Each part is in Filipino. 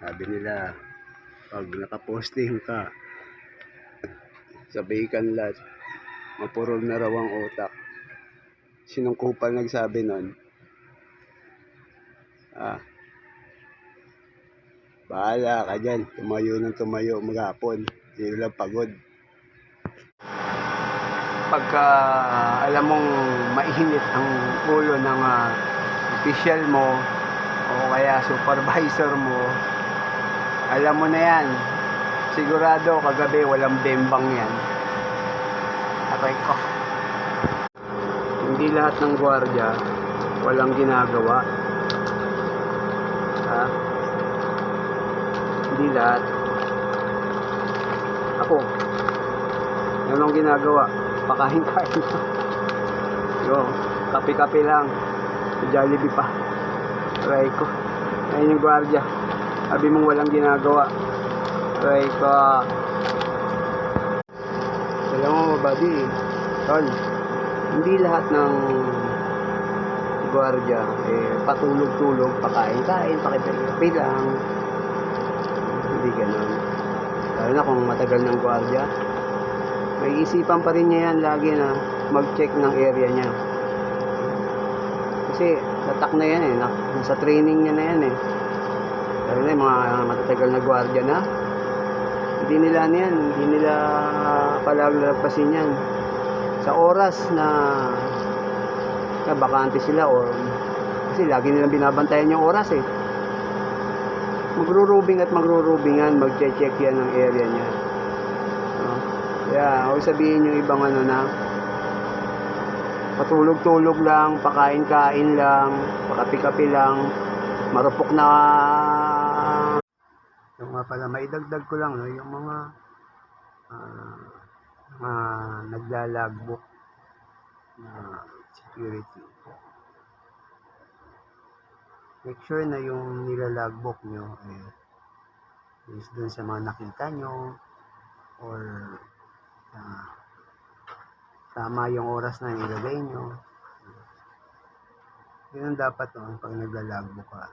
Sabi nila, pag nakaposting ka sa vacant lot, mapurol na raw ang utak. Sinong kupal nagsabi nun? Bahala ka dyan. Tumayo ng tumayo maghapon. Sino lang pagod. Pagka alam mong mainit ang ulo ng official mo o kaya supervisor mo, alam mo na yan. Sigurado kagabi walang bembang yan. Aray ko. Hindi lahat ng gwardiya walang ginagawa. Hindi lahat. Ako, anong ginagawa? Pakain-kain. Yo, kape-kape lang. Jollibee pa. Aray ko. Ayun yung gwardiya. Sabi mong walang ginagawa. Aray ko. Alam mo, buddy, tol, hindi lahat ng gwardiya patulog-tulog, pakain-kain, pakipay-kape lang. Hindi ganun. Lalo na kung matagal ng gwardiya, may isipan pa rin niya yan lagi na mag-check ng area niya. Kasi tatak na yan nasa training niya na yan lalo na yung mga matatagal na gwardiya na, hindi nila palagpasin yan sa oras na bakante sila, or kasi lagi nilang binabantayan yung oras magro-rubingan, mag-check yan ng area niya. Kaya huwag sabihin yung ibang na patulog-tulog lang, pakain-kain lang, pakapi-kapi lang, marupok na. Yung nga pala, maidagdag ko lang yung mga naglalagbook na security. Make sure na yung nilalagbook nyo is dun sa mga nakita nyo, or tama yung oras na nilagay nyo. Yun ang dapat pag naglalagbook ka.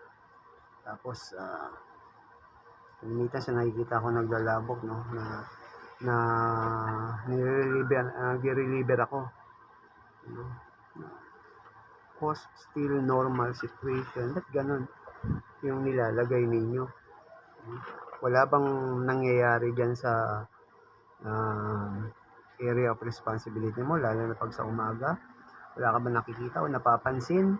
Tapos minsan nakikita ko naglalagbook na nire-reliever ako. Cause still normal situation. Ba't ganun yung nilalagay ninyo? Wala bang nangyayari dyan sa area of responsibility mo, lalo na pag sa umaga? Wala ka ba nakikita o napapansin